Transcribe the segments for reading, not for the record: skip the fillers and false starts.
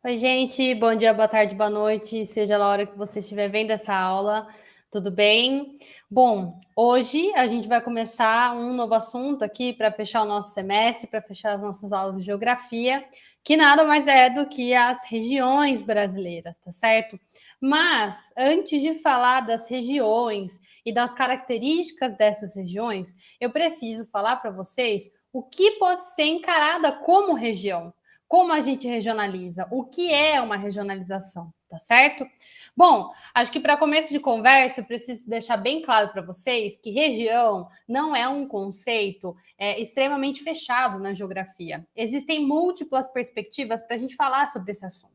Oi, gente, bom dia, boa tarde, boa noite, seja lá a hora que você estiver vendo essa aula, tudo bem? Bom, hoje a gente vai começar um novo assunto aqui para fechar o nosso semestre, para fechar as nossas aulas de geografia, que nada mais é do que as regiões brasileiras, tá certo? Mas antes de falar das regiões e das características dessas regiões, eu preciso falar para vocês o que pode ser encarada como região. Como a gente regionaliza? O que é uma regionalização? Tá certo? Bom, acho que para começo de conversa, eu preciso deixar bem claro para vocês que região não é um conceito extremamente fechado na geografia. Existem múltiplas perspectivas para a gente falar sobre esse assunto.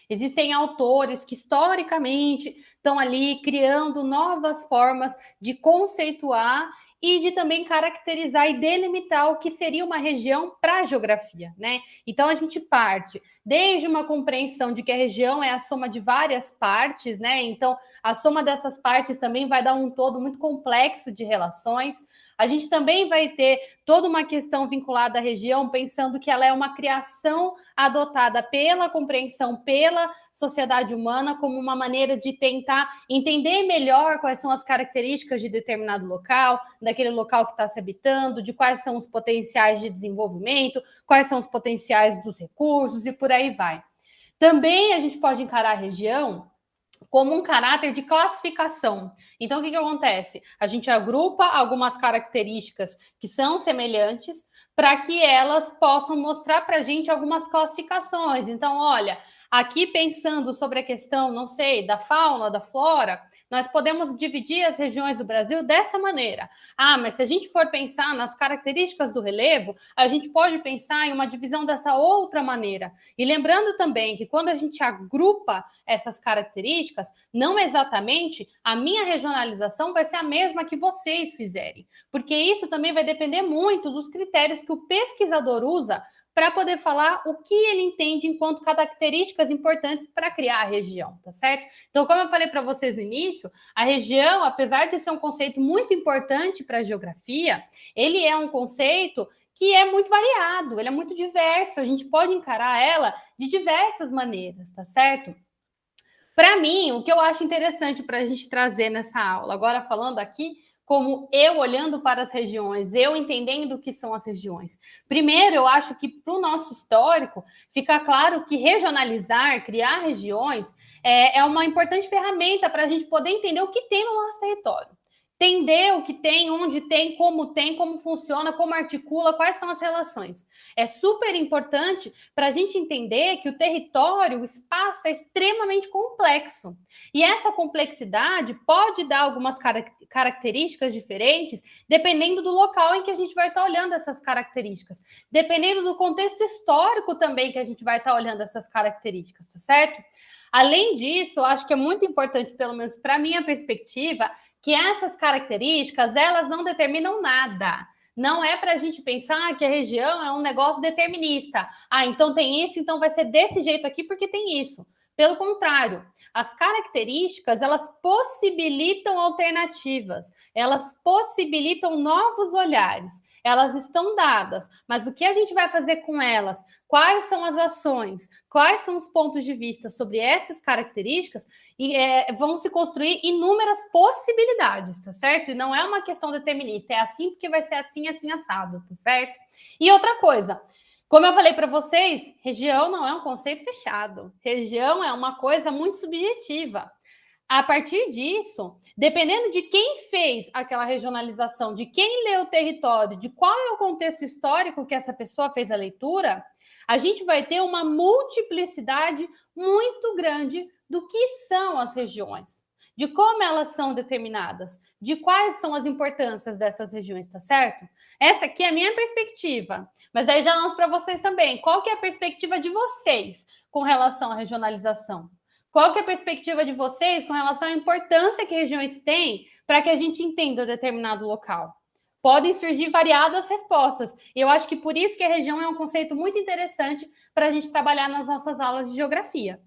Existem autores que historicamente estão ali criando novas formas de conceituar e de também caracterizar e delimitar o que seria uma região para a geografia, né? Então a gente parte desde uma compreensão de que a região é a soma de várias partes, né? Então a soma dessas partes também vai dar um todo muito complexo de relações. A gente também vai ter toda uma questão vinculada à região, pensando que ela é uma criação adotada pela compreensão, pela sociedade humana, como uma maneira de tentar entender melhor quais são as características de determinado local, daquele local que está se habitando, de quais são os potenciais de desenvolvimento, quais são os potenciais dos recursos e por aí vai. Também a gente pode encarar a região como um caráter de classificação. Então, o que acontece? A gente agrupa algumas características que são semelhantes para que elas possam mostrar para a gente algumas classificações. Então, olha, aqui pensando sobre a questão, não sei, da fauna, da flora, nós podemos dividir as regiões do Brasil dessa maneira. Ah, mas se a gente for pensar nas características do relevo, a gente pode pensar em uma divisão dessa outra maneira. E lembrando também que quando a gente agrupa essas características, não exatamente a minha regionalização vai ser a mesma que vocês fizerem, porque isso também vai depender muito dos critérios que o pesquisador usa para poder falar o que ele entende enquanto características importantes para criar a região, tá certo? Então, como eu falei para vocês no início, a região, apesar de ser um conceito muito importante para a geografia, ele é um conceito que é muito variado, ele é muito diverso, a gente pode encarar ela de diversas maneiras, tá certo? Para mim, o que eu acho interessante para a gente trazer nessa aula, agora falando aqui, como eu olhando para as regiões, eu entendendo o que são as regiões. Primeiro, eu acho que para o nosso histórico, fica claro que regionalizar, criar regiões, é uma importante ferramenta para a gente poder entender o que tem no nosso território. Entender o que tem, onde tem, como funciona, como articula, quais são as relações. É super importante para a gente entender que o território, o espaço é extremamente complexo. E essa complexidade pode dar algumas características diferentes, dependendo do local em que a gente vai estar olhando essas características, dependendo do contexto histórico também que a gente vai estar olhando essas características, tá certo? Além disso, eu acho que é muito importante, pelo menos para a minha perspectiva, que essas características, elas não determinam nada. Não é para a gente pensar que a região é um negócio determinista. Ah, então tem isso, então vai ser desse jeito aqui porque tem isso. Pelo contrário, as características, elas possibilitam alternativas, elas possibilitam novos olhares. Elas estão dadas, mas o que a gente vai fazer com elas? Quais são as ações? Quais são os pontos de vista sobre essas características? E vão se construir inúmeras possibilidades, tá certo? E não é uma questão determinista, é assim porque vai ser assim, assim, assado, tá certo? E outra coisa, como eu falei para vocês, região não é um conceito fechado. Região é uma coisa muito subjetiva. A partir disso, dependendo de quem fez aquela regionalização, de quem leu o território, de qual é o contexto histórico que essa pessoa fez a leitura, a gente vai ter uma multiplicidade muito grande do que são as regiões, de como elas são determinadas, de quais são as importâncias dessas regiões, tá certo? Essa aqui é a minha perspectiva, mas daí já lanço para vocês também. Qual que é a perspectiva de vocês com relação à regionalização? Qual que é a perspectiva de vocês com relação à importância que regiões têm para que a gente entenda determinado local? Podem surgir variadas respostas. E eu acho que por isso que a região é um conceito muito interessante para a gente trabalhar nas nossas aulas de geografia.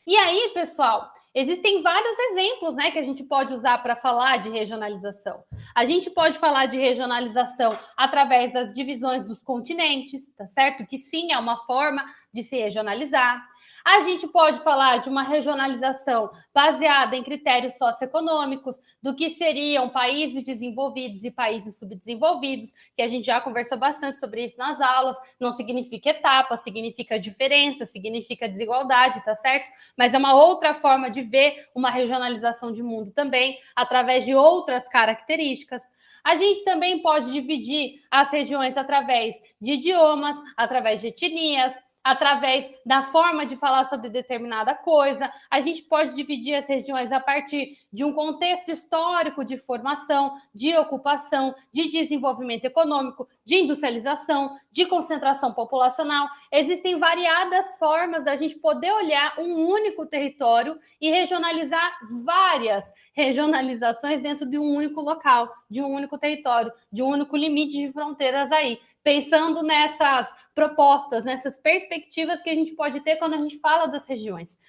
E aí, pessoal, existem vários exemplos, né, que a gente pode usar para falar de regionalização. A gente pode falar de regionalização através das divisões dos continentes, tá certo? Que sim, é uma forma de se regionalizar. A gente pode falar de uma regionalização baseada em critérios socioeconômicos, do que seriam países desenvolvidos e países subdesenvolvidos, que a gente já conversou bastante sobre isso nas aulas. Não significa etapa, significa diferença, significa desigualdade, tá certo? Mas é uma outra forma de ver uma regionalização de mundo também, através de outras características. A gente também pode dividir as regiões através de idiomas, através de etnias, através da forma de falar sobre determinada coisa. A gente pode dividir as regiões a partir de um contexto histórico de formação, de ocupação, de desenvolvimento econômico, de industrialização, de concentração populacional. Existem variadas formas da gente poder olhar um único território e regionalizar várias regionalizações dentro de um único local, de um único território, de um único limite de fronteiras aí, pensando nessas propostas, nessas perspectivas que a gente pode ter quando a gente fala das regiões.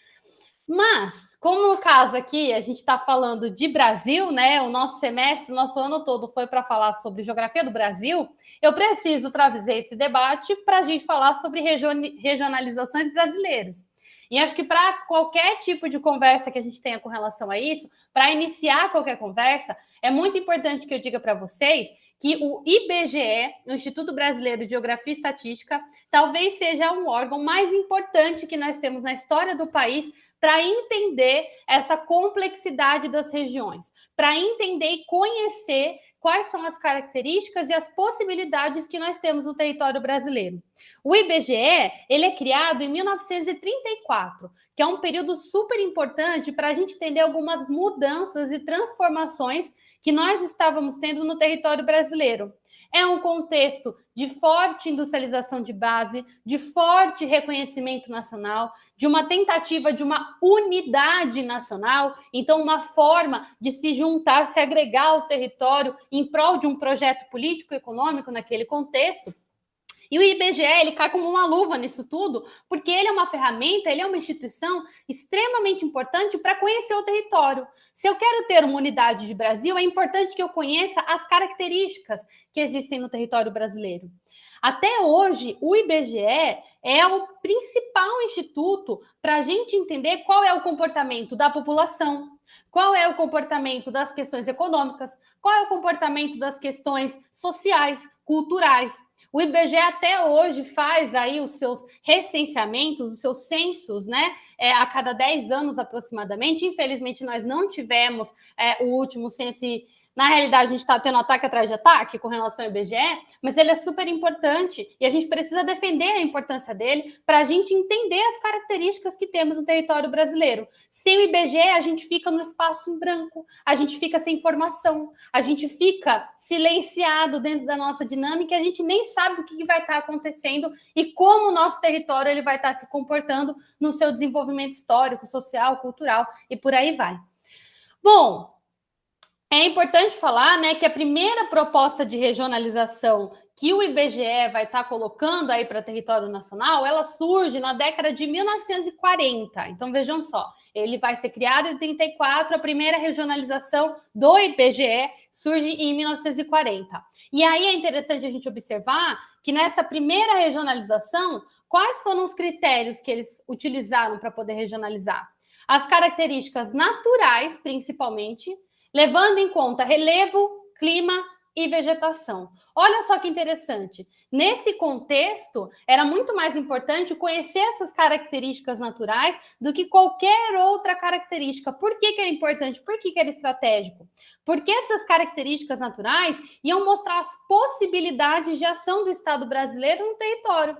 Mas, como no caso aqui, a gente está falando de Brasil, né? O nosso semestre, o nosso ano todo foi para falar sobre geografia do Brasil, eu preciso trazer esse debate para a gente falar sobre regionalizações brasileiras. E acho que para qualquer tipo de conversa que a gente tenha com relação a isso, para iniciar qualquer conversa, é muito importante que eu diga para vocês que o IBGE, o Instituto Brasileiro de Geografia e Estatística, talvez seja um órgão mais importante que nós temos na história do país para entender essa complexidade das regiões, para entender e conhecer quais são as características e as possibilidades que nós temos no território brasileiro. O IBGE, ele é criado em 1934, que é um período super importante para a gente entender algumas mudanças e transformações que nós estávamos tendo no território brasileiro. É um contexto de forte industrialização de base, de forte reconhecimento nacional, de uma tentativa de uma unidade nacional, então uma forma de se juntar, se agregar ao território em prol de um projeto político-econômico naquele contexto. E o IBGE, ele cai como uma luva nisso tudo, porque ele é uma ferramenta, ele é uma instituição extremamente importante para conhecer o território. Se eu quero ter uma unidade de Brasil, é importante que eu conheça as características que existem no território brasileiro. Até hoje, o IBGE é o principal instituto para a gente entender qual é o comportamento da população, qual é o comportamento das questões econômicas, qual é o comportamento das questões sociais, culturais. O IBGE até hoje faz aí os seus recenseamentos, os seus censos, né? A cada 10 anos aproximadamente. Infelizmente, nós não tivemos o último censo e, na realidade, a gente está tendo ataque atrás de ataque com relação ao IBGE, mas ele é super importante e a gente precisa defender a importância dele para a gente entender as características que temos no território brasileiro. Sem o IBGE, a gente fica no espaço em branco, a gente fica sem informação, a gente fica silenciado dentro da nossa dinâmica e a gente nem sabe o que vai estar acontecendo e como o nosso território ele vai estar se comportando no seu desenvolvimento histórico, social, cultural e por aí vai. Bom, é importante falar, né, que a primeira proposta de regionalização que o IBGE vai estar colocando aí para território nacional, ela surge na década de 1940. Então, vejam só, ele vai ser criado em 34, a primeira regionalização do IBGE surge em 1940. E aí é interessante a gente observar que nessa primeira regionalização, quais foram os critérios que eles utilizaram para poder regionalizar? As características naturais, principalmente, levando em conta relevo, clima e vegetação. Olha só que interessante. Nesse contexto, era muito mais importante conhecer essas características naturais do que qualquer outra característica. Por que era importante? Por que era estratégico? Porque essas características naturais iam mostrar as possibilidades de ação do Estado brasileiro no território.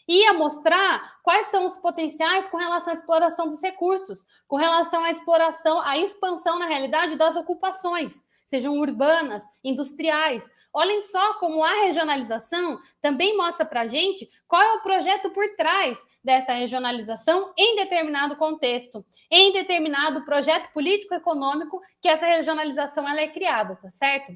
Ia mostrar quais são os potenciais com relação à exploração dos recursos, com relação à exploração, à expansão, na realidade, das ocupações, sejam urbanas, industriais. Olhem só como a regionalização também mostra para a gente qual é o projeto por trás dessa regionalização em determinado contexto, em determinado projeto político-econômico que essa regionalização ela é criada, tá certo?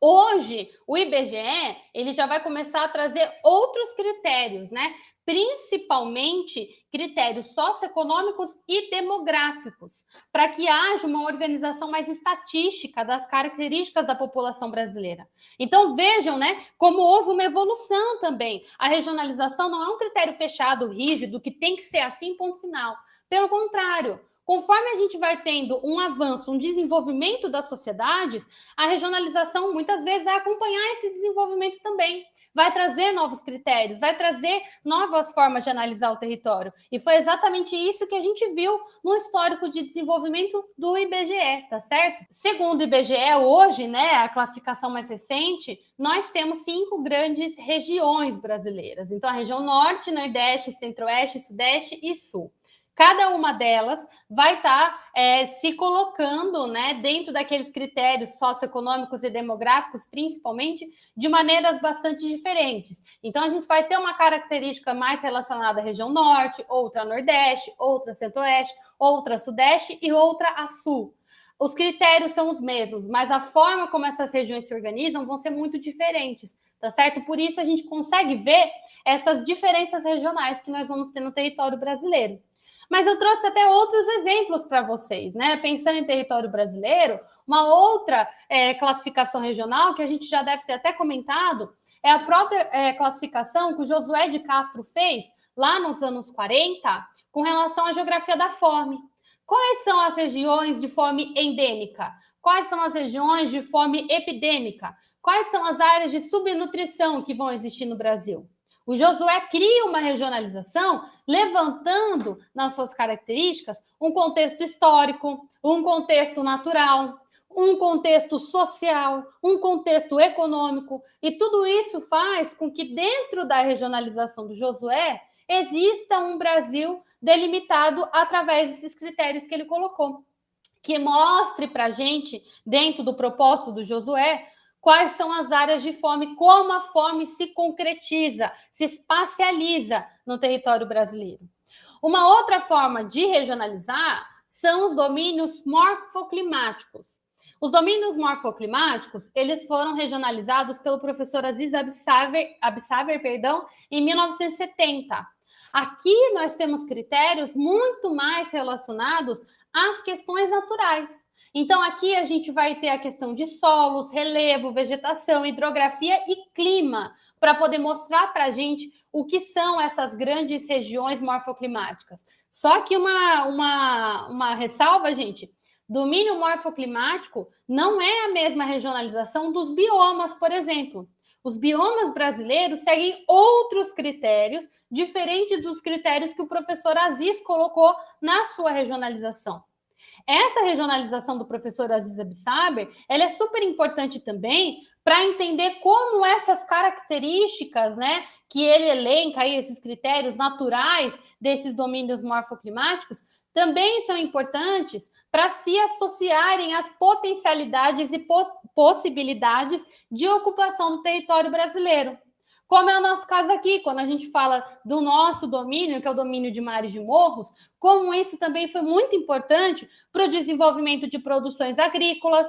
Hoje, o IBGE ele já vai começar a trazer outros critérios, né, principalmente critérios socioeconômicos e demográficos, para que haja uma organização mais estatística das características da população brasileira. Então, vejam, né, como houve uma evolução também. A regionalização não é um critério fechado, rígido, que tem que ser assim, ponto final. Pelo contrário, conforme a gente vai tendo um avanço, um desenvolvimento das sociedades, a regionalização muitas vezes vai acompanhar esse desenvolvimento também. Vai trazer novos critérios, vai trazer novas formas de analisar o território. E foi exatamente isso que a gente viu no histórico de desenvolvimento do IBGE, tá certo? Segundo o IBGE, hoje, né, a classificação mais recente, nós temos 5 grandes regiões brasileiras. Então, a região Norte, Nordeste, Centro-Oeste, Sudeste e Sul. Cada uma delas vai estar se colocando, né, dentro daqueles critérios socioeconômicos e demográficos, principalmente, de maneiras bastante diferentes. Então, a gente vai ter uma característica mais relacionada à região Norte, outra a Nordeste, outra a Centro-Oeste, outra a Sudeste e outra a Sul. Os critérios são os mesmos, mas a forma como essas regiões se organizam vão ser muito diferentes, tá certo? Por isso, a gente consegue ver essas diferenças regionais que nós vamos ter no território brasileiro. Mas eu trouxe até outros exemplos para vocês, né? Pensando em território brasileiro, uma outra classificação regional que a gente já deve ter até comentado é a própria classificação que o Josué de Castro fez lá nos anos 40 com relação à geografia da fome. Quais são as regiões de fome endêmica? Quais são as regiões de fome epidêmica? Quais são as áreas de subnutrição que vão existir no Brasil? O Josué cria uma regionalização levantando nas suas características um contexto histórico, um contexto natural, um contexto social, um contexto econômico, e tudo isso faz com que dentro da regionalização do Josué exista um Brasil delimitado através desses critérios que ele colocou, que mostre para a gente, dentro do propósito do Josué, quais são as áreas de fome, como a fome se concretiza, se espacializa no território brasileiro. Uma outra forma de regionalizar são os domínios morfoclimáticos. Os domínios morfoclimáticos, eles foram regionalizados pelo professor Aziz Absaber, em 1970. Aqui nós temos critérios muito mais relacionados às questões naturais. Então, aqui a gente vai ter a questão de solos, relevo, vegetação, hidrografia e clima, para poder mostrar para a gente o que são essas grandes regiões morfoclimáticas. Só que uma ressalva, gente, domínio morfoclimático não é a mesma regionalização dos biomas, por exemplo. Os biomas brasileiros seguem outros critérios, diferentes dos critérios que o professor Aziz colocou na sua regionalização. Essa regionalização do professor Aziz Absaber, ela é super importante também para entender como essas características, né, que ele elenca aí, esses critérios naturais desses domínios morfoclimáticos, também são importantes para se associarem às potencialidades e possibilidades de ocupação do território brasileiro. Como é o nosso caso aqui, quando a gente fala do nosso domínio, que é o domínio de mares e de morros, como isso também foi muito importante para o desenvolvimento de produções agrícolas,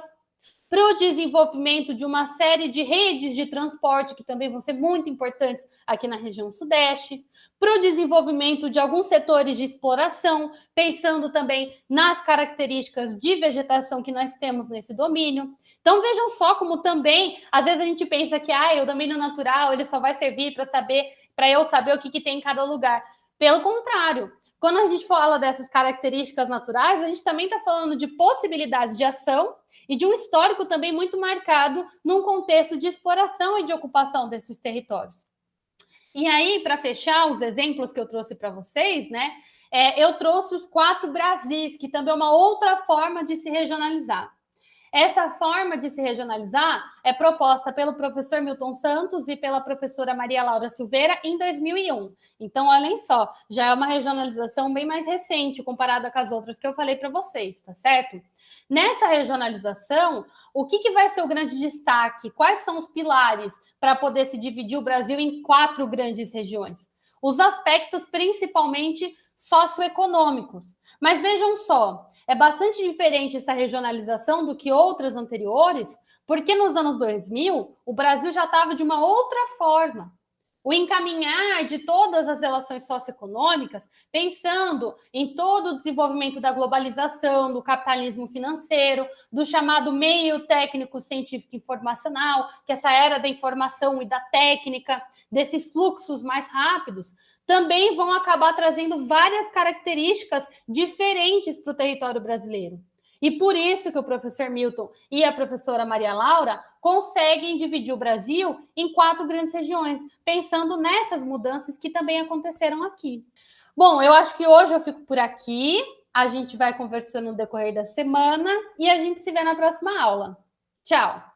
para o desenvolvimento de uma série de redes de transporte, que também vão ser muito importantes aqui na região sudeste, para o desenvolvimento de alguns setores de exploração, pensando também nas características de vegetação que nós temos nesse domínio. Então, vejam só como também, às vezes a gente pensa que o domínio natural ele só vai servir para eu saber o que tem em cada lugar. Pelo contrário, quando a gente fala dessas características naturais, a gente também está falando de possibilidades de ação e de um histórico também muito marcado num contexto de exploração e de ocupação desses territórios. E aí, para fechar os exemplos que eu trouxe para vocês, né, eu trouxe os 4 Brasis, que também é uma outra forma de se regionalizar. Essa forma de se regionalizar é proposta pelo professor Milton Santos e pela professora Maria Laura Silveira em 2001. Então, olhem só, já é uma regionalização bem mais recente comparada com as outras que eu falei para vocês, tá certo? Nessa regionalização, o que vai ser o grande destaque? Quais são os pilares para poder se dividir o Brasil em 4 grandes regiões? Os aspectos principalmente socioeconômicos. Mas vejam só, é bastante diferente essa regionalização do que outras anteriores, porque nos anos 2000, o Brasil já estava de uma outra forma. o encaminhar de todas as relações socioeconômicas, pensando em todo o desenvolvimento da globalização, do capitalismo financeiro, do chamado meio técnico científico informacional, que é essa era da informação e da técnica, desses fluxos mais rápidos, também vão acabar trazendo várias características diferentes para o território brasileiro. E por isso que o professor Milton e a professora Maria Laura conseguem dividir o Brasil em 4 grandes regiões, pensando nessas mudanças que também aconteceram aqui. Bom, eu acho que hoje eu fico por aqui. A gente vai conversando no decorrer da semana e a gente se vê na próxima aula. Tchau!